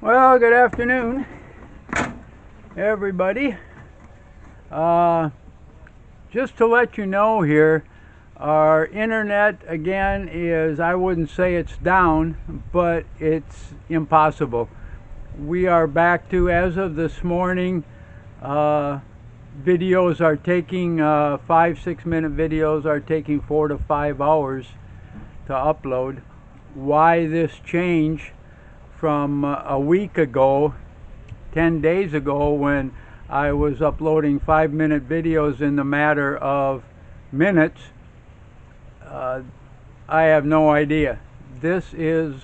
Well, good afternoon, everybody. Just to let you know here, our internet again is, I wouldn't say it's down, but it's impossible. We are back to, as of this morning, videos are taking 5-6 minute videos are taking 4 to 5 hours to upload. Why this change from a week ago, 10 days ago, when I was uploading 5-minute videos in the matter of minutes? I have no idea. This is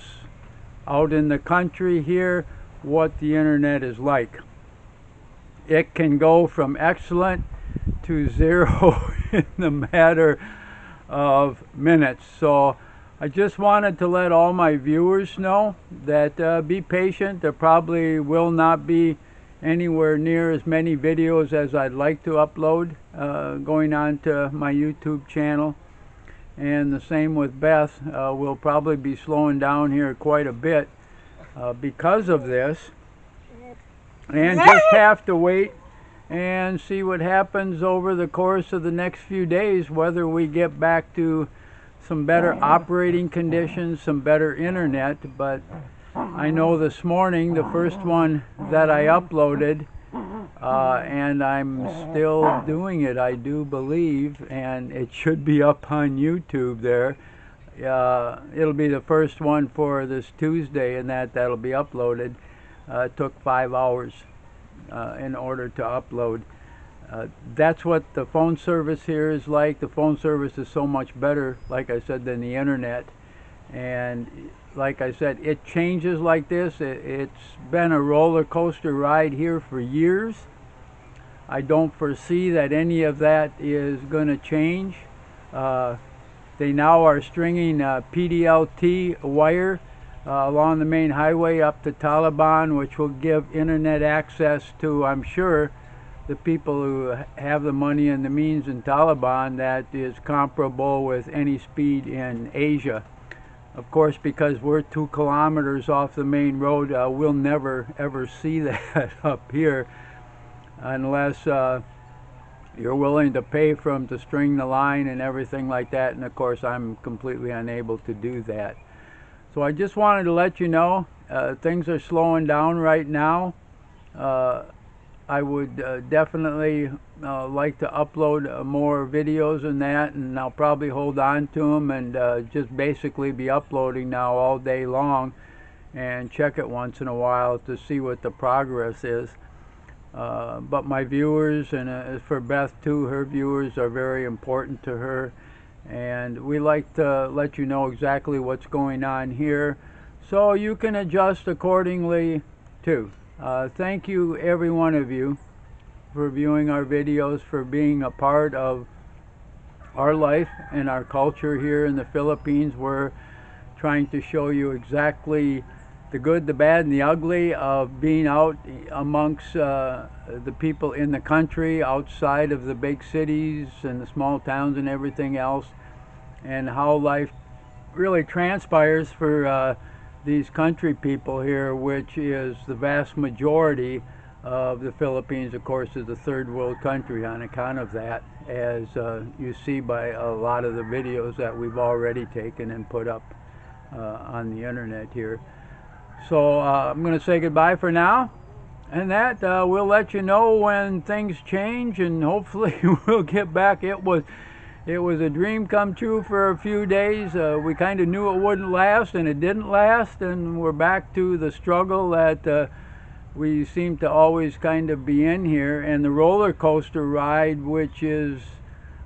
out in the country here what the internet is like. It can go from excellent to zero in the matter of minutes. So I just wanted to let all my viewers know that be patient. There probably will not be anywhere near as many videos as I'd like to upload going on to my YouTube channel. And the same with Beth. We'll probably be slowing down here quite a bit because of this. And just have to wait and see what happens over the course of the next few days, whether we get back to some better operating conditions, some better internet. But I know this morning, the first one that I uploaded, and I'm still doing it, I do believe, and it should be up on YouTube there. It'll be the first one for this Tuesday, and that'll be uploaded. It took 5 hours in order to upload. That's what the phone service here is like. The phone service is so much better, like I said, than the internet. And like I said, it changes like this. It's been a roller coaster ride here for years. I don't foresee that any of that is going to change. They now are stringing PDLT wire along the main highway up to Taliban, which will give internet access to, I'm sure, the people who have the money and the means in Taliban, that is comparable with any speed in Asia. Of course, because we're 2 kilometers off the main road, we'll never ever see that up here unless you're willing to pay for them to string the line and everything like that. And of course, I'm completely unable to do that. So I just wanted to let you know things are slowing down right now. I would definitely like to upload more videos than that, and I'll probably hold on to them and just basically be uploading now all day long and check it once in a while to see what the progress is. But my viewers, and for Beth too, her viewers are very important to her, and we like to let you know exactly what's going on here so you can adjust accordingly too. Thank you, every one of you, for viewing our videos, for being a part of our life and our culture here in the Philippines. We're trying to show you exactly the good, the bad, and the ugly of being out amongst the people in the country, outside of the big cities and the small towns and everything else, and how life really transpires for these country people here, which is the vast majority of the Philippines. Of course, is a third world country on account of that, as you see by a lot of the videos that we've already taken and put up on the internet here. So I'm going to say goodbye for now, and that we'll let you know when things change, and hopefully we'll get back. It was a dream come true for a few days. We kind of knew it wouldn't last, and it didn't last, and we're back to the struggle that we seem to always kind of be in here, and the roller coaster ride, which is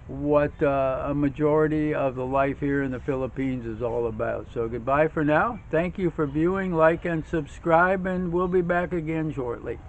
what a majority of the life here in the Philippines is all about. So goodbye for now. Thank you for viewing, like, and subscribe, and we'll be back again shortly.